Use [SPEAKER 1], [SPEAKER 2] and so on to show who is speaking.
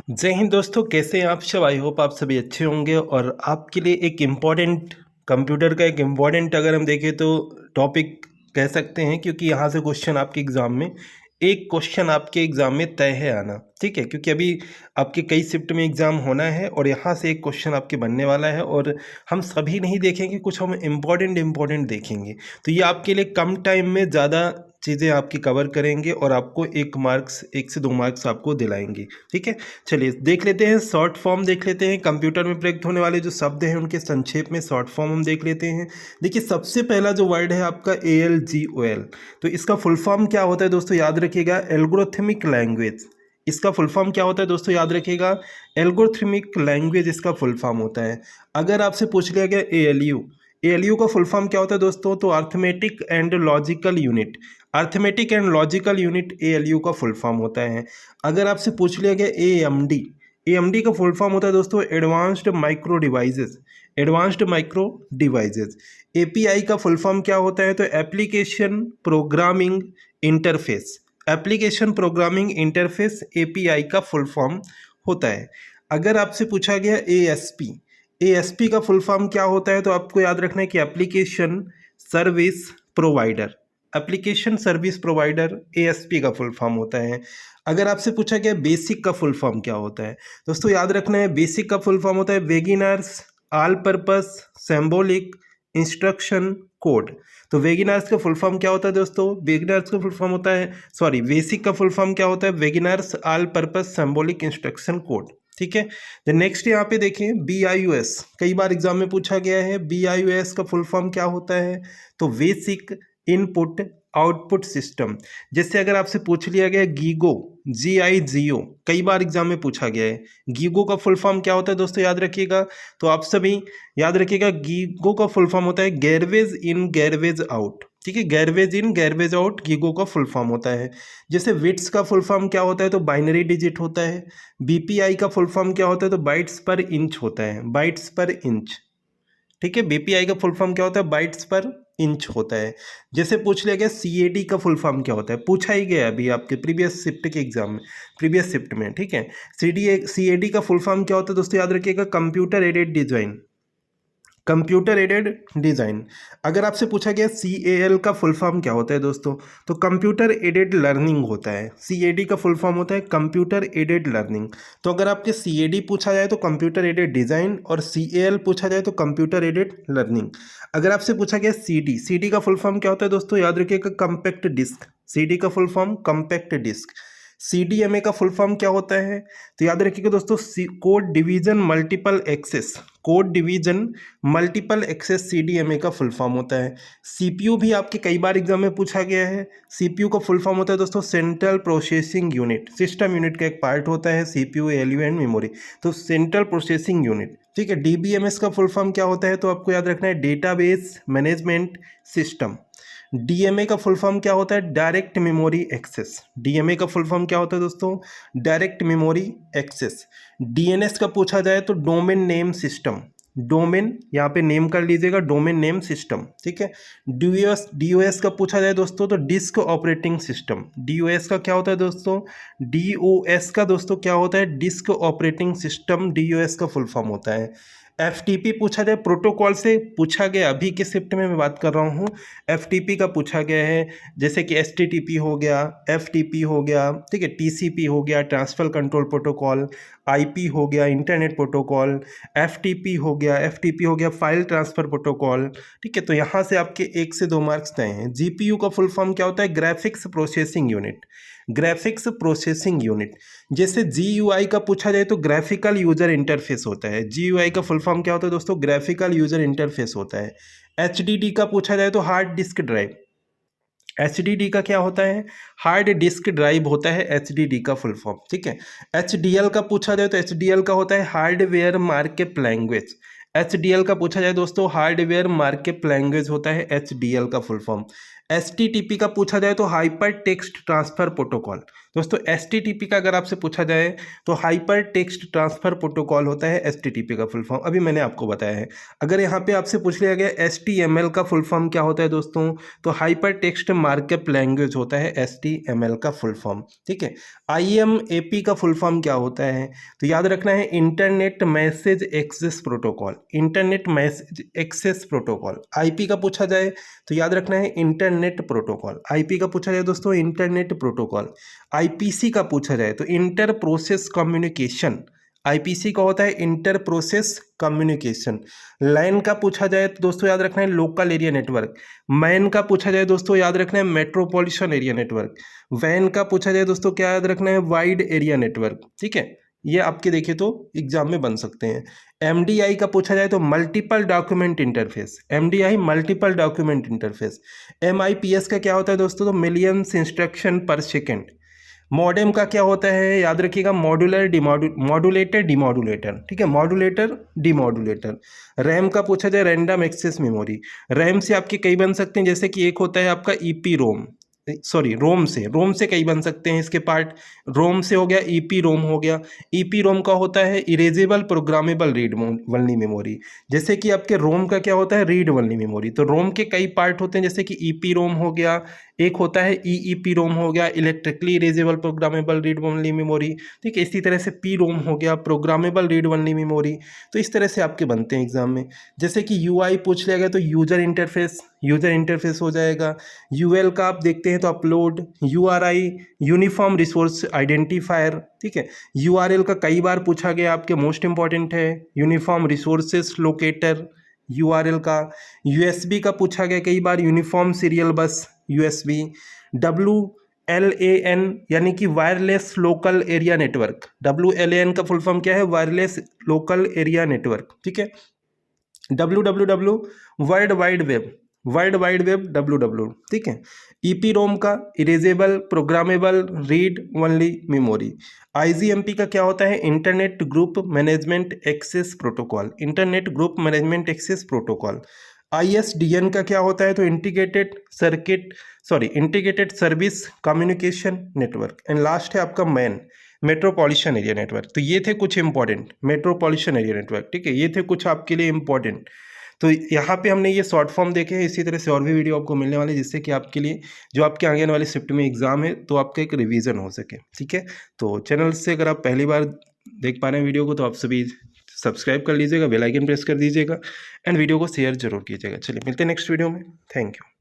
[SPEAKER 1] जय हिंद दोस्तों, कैसे हैं आप सब। आई होप आप सभी अच्छे होंगे। और आपके लिए एक इम्पॉर्टेंट कंप्यूटर का एक इम्पॉर्टेंट अगर हम देखें तो टॉपिक कह सकते हैं, क्योंकि यहाँ से क्वेश्चन आपके एग्ज़ाम में एक क्वेश्चन आपके एग्ज़ाम में तय है आना। ठीक है, क्योंकि अभी आपके कई शिफ्ट में एग्ज़ाम होना है और यहाँ से एक क्वेश्चन आपके बनने वाला है। और हम सभी नहीं देखेंगे, कुछ हम इम्पॉर्टेंट देखेंगे। तो ये आपके लिए कम टाइम में ज़्यादा चीज़ें आपकी कवर करेंगे और आपको 1 से 2 मार्क्स आपको दिलाएंगे। ठीक है, चलिए देख लेते हैं, शॉर्ट फॉर्म देख लेते हैं। कंप्यूटर में प्रयुक्त होने वाले जो शब्द हैं उनके संक्षेप में शॉर्ट फॉर्म हम देख लेते हैं। देखिए, सबसे पहला जो वर्ड है आपका ALGOL, तो इसका फुल फॉर्म क्या होता है दोस्तों, याद रखिएगा, एल्गोरिथमिक लैंग्वेज। इसका फुल फॉर्म क्या होता है दोस्तों, याद रखिएगा, एल्गोरिथमिक लैंग्वेज इसका फुल फॉर्म होता है। अगर आपसे पूछ लिया गया ALU का फुल फॉर्म क्या होता है दोस्तों, तो arithmetic and logical unit. Arithmetic and logical unit ALU का फुल फॉर्म होता है। अगर आपसे पूछ लिया गया AMD का फुल फॉर्म होता है दोस्तों, advanced micro devices. Advanced micro devices. API का फुल फॉर्म क्या होता है, तो application programming interface. Application programming interface API का फुल फॉर्म होता है। अगर आपसे पूछा गया ASP का फुल फॉर्म क्या होता है, तो आपको याद रखना है कि application service provider. Application service provider ASP का फुल फॉर्म होता है। अगर आपसे पूछा गया बेसिक का फुल फॉर्म क्या होता है, दोस्तों याद रखना है, बेसिक का फुल फॉर्म होता है beginners all purpose symbolic instruction code. तो बेगिनर्स का फुल फॉर्म क्या होता है दोस्तों, बेगिनर्स का फुल फॉर्म होता है, सॉरी, बेसिक का फुल फॉर्म क्या होता है, beginners all purpose symbolic instruction code. ठीक है, द नेक्स्ट यहाँ पे देखें BIOS, कई बार एग्जाम में पूछा गया है। BIOS का फुल फॉर्म क्या होता है, तो बेसिक इनपुट आउटपुट सिस्टम। जैसे अगर आपसे पूछ लिया गया गीगो, GIGO, कई बार एग्जाम में पूछा गया है। गीगो का फुल फॉर्म क्या होता है दोस्तों, याद रखिएगा। तो आप सभी याद रखिएगा, गीगो का फुल फॉर्म होता है गैरवेज इन गैरवेज आउट। ठीक है, गैरवेज इन गैरवेज आउट गीगो का फुल फॉर्म होता है। जैसे विट्स का फुल फॉर्म क्या होता है, तो बाइनरी डिजिट होता है। BPI का फुल फॉर्म क्या होता है, तो बाइट्स पर इंच होता है, बाइट्स पर इंच। ठीक है, BPI का फुल फॉर्म क्या होता है, बाइट्स पर इंच होता है। जैसे पूछ लिया गया CAD का फुल फॉर्म क्या होता है, पूछा ही गया अभी आपके प्रीवियस शिफ्ट के एग्जाम में, प्रीवियस शिफ्ट में। ठीक है, CAD का फुल फॉर्म क्या होता है दोस्तों, याद रखिएगा, computer aided design. Computer aided design. अगर आपसे पूछा गया CAL का फुल फॉर्म क्या होता है दोस्तों, तो कंप्यूटर एडेड लर्निंग होता है। CAD का फुल फॉर्म होता है कंप्यूटर एडेड लर्निंग। तो अगर आपके CAD पूछा जाए तो कंप्यूटर एडेड डिज़ाइन, और CAL पूछा जाए तो कंप्यूटर एडेड लर्निंग। अगर आपसे पूछा गया CD का फुल फॉर्म क्या होता है दोस्तों, याद रखिएगा, कंपैक्ट डिस्क। CD का full form compact disc. CDMA का फुल फॉर्म क्या होता है, तो याद रखिएगा दोस्तों, code division multiple access. Code division multiple access CDMA का फुल फॉर्म होता है। CPU भी आपके कई बार एग्जाम में पूछा गया है। CPU का फुल फॉर्म होता है दोस्तों, central processing unit. System unit का एक पार्ट होता है CPU, ALU एंड मेमोरी, तो सेंट्रल प्रोसेसिंग यूनिट। ठीक है, DBMS का फुल फॉर्म क्या होता है, तो आपको याद रखना है, डेटाबेस मैनेजमेंट सिस्टम। DMA का फुल फॉर्म क्या होता है, डायरेक्ट मेमोरी एक्सेस। DMA का फुल फॉर्म क्या होता है दोस्तों, डायरेक्ट मेमोरी एक्सेस। DNS का पूछा जाए तो डोमेन नेम सिस्टम। डोमेन यहाँ पे नेम कर लीजिएगा, डोमेन नेम सिस्टम। ठीक है, DOS का पूछा जाए दोस्तों, तो डिस्क ऑपरेटिंग सिस्टम। DOS का क्या होता है दोस्तों, DOS का दोस्तों क्या होता है, डिस्क ऑपरेटिंग सिस्टम DOS का फुल फॉर्म होता है। FTP पूछा जाए, प्रोटोकॉल से पूछा गया, अभी के शिफ्ट में मैं बात कर रहा हूँ। FTP का पूछा गया है, जैसे कि STTP हो गया, FTP हो गया, ठीक है, TCP हो गया, ट्रांसफर कंट्रोल प्रोटोकॉल, IP हो गया, इंटरनेट प्रोटोकॉल, FTP हो गया, फाइल ट्रांसफर प्रोटोकॉल। ठीक है, तो यहाँ से आपके 1 से 2 मार्क्स तय हैं। GPU का फुल फॉर्म क्या होता है, graphics processing unit. Graphics processing unit. जैसे GUI का पूछा जाए तो ग्राफिकल यूजर इंटरफेस होता है। GUI का फुल फॉर्म क्या होता है दोस्तों, ग्राफिकल यूजर इंटरफेस होता है। HDD का पूछा जाए तो हार्ड डिस्क ड्राइव। HDD का क्या होता है, हार्ड डिस्क ड्राइव होता है HDD का फुल फॉर्म। ठीक है, HDL का पूछा जाए तो HDL का होता है हार्डवेयर मार्कअप लैंग्वेज। HDL का पूछा जाए दोस्तों, हार्डवेयर मार्कअप लैंग्वेज होता है HDL का फुल फॉर्म। HTTP का पूछा जाए तो हाइपर टेक्स्ट ट्रांसफर प्रोटोकॉल। दोस्तों HTTP का अगर आपसे पूछा जाए तो हाइपर टेक्स्ट ट्रांसफर प्रोटोकॉल होता है HTTP का फुल फॉर्म, अभी मैंने आपको बताया है। अगर यहाँ पे आपसे पूछ लिया गया HTML का फुल फॉर्म क्या होता है दोस्तों, तो हाइपर टेक्स्ट मार्कअप लैंग्वेज होता है HTML का फुल फॉर्म, ठीक है। IMAP का फुल फॉर्म क्या होता है, तो याद रखना है internet message access protocol, internet message access protocol. IP का पूछा जाए तो याद रखना है इंटरनेट प्रोटोकॉल, IP का पूछा जाए दोस्तों इंटरनेट प्रोटोकॉल। IPC का पूछा जाए तो इंटर प्रोसेस कम्युनिकेशन, IPC का होता है इंटर प्रोसेस कम्युनिकेशन। लैन का पूछा जाए तो दोस्तों याद रखना है लोकल एरिया नेटवर्क। मैन का पूछा जाए दोस्तों याद रखना है मेट्रोपॉलिटन एरिया नेटवर्क। वैन का पूछा जाए दोस्तों क्या याद रखना है वाइड एरिया नेटवर्क, ठीक है। ये आपके देखे तो एग्जाम में बन सकते हैं। MDI का पूछा जाए तो multiple document interface, MDI multiple document interface. MIPS का क्या होता है दोस्तों, तो मिलियंस इंस्ट्रक्शन पर सेकेंड। मॉडेम का क्या होता है, याद रखिएगा मॉड्यूलर मॉड्यूलेटर डिमॉड्यूलेटर, ठीक है, मॉड्यूलेटर डिमॉड्यूलेटर। रैम का पूछा जाए रैंडम एक्सेस मेमोरी। रैम से आपके कई बन सकते हैं, जैसे कि एक होता है आपका ईपी रोम, सॉरी रोम से कई बन सकते हैं इसके पार्ट। रोम से हो गया ईपी रोम हो गया। ईपी रोम का होता है erasable programmable read only memory, जैसे कि आपके रोम का क्या होता है रीड वनली मेमोरी। तो रोम के कई पार्ट होते हैं, जैसे कि ईपी रोम हो गया, एक होता है ईईपी रोम हो गया electrically erasable programmable read only memory, ठीक है। इसी तरह से पी रोम हो गया प्रोग्रामेबल रीड वनली मेमोरी। तो इस तरह से आपके बनते हैं एग्जाम में। जैसे कि यूआई पूछ लिया गया तो यूजर इंटरफेस हो जाएगा। यूएल का आप देखते हैं तो upload. URI uniform resource identifier, ठीक है। यूआरएल का कई बार पूछा गया, आपके मोस्ट इंपॉर्टेंट है यूनिफॉर्म रिसोर्सेस लोकेटर यूआरएल का। यूएसबी का पूछा गया कई बार, uniform serial bus USB. WLAN यानी कि wireless local area network, WLAN का फुल फॉर्म क्या है, वायरलेस लोकल एरिया नेटवर्क, ठीक है। WWW world wide web WW, ठीक है। ईपी रोम का erasable programmable read only memory. IGMP का क्या होता है internet group management access protocol, internet group management access protocol. ISDN का क्या होता है, तो integrated service communication network. And last है आपका मैन, मेट्रोपॉलिटन एरिया नेटवर्क। तो ये थे कुछ इंपॉर्टेंट मेट्रोपॉलिटन एरिया नेटवर्क, ठीक है, ये थे कुछ आपके लिए इंपॉर्टेंट। तो यहाँ पे हमने ये शॉर्ट फॉर्म देखे हैं, इसी तरह से और भी वीडियो आपको मिलने वाले, जिससे कि आपके लिए जो आपके आगे वाले शिफ्ट में एग्जाम है तो आपका एक रिवीजन हो सके, ठीक है। तो चैनल से अगर आप पहली बार देख पा रहे हैं वीडियो को, तो आप सभी सब्सक्राइब कर लीजिएगा, बेल आइकन प्रेस कर दीजिएगा एंड वीडियो को शेयर जरूर कीजिएगा। चलिए मिलते हैं नेक्स्ट वीडियो में, थैंक यू।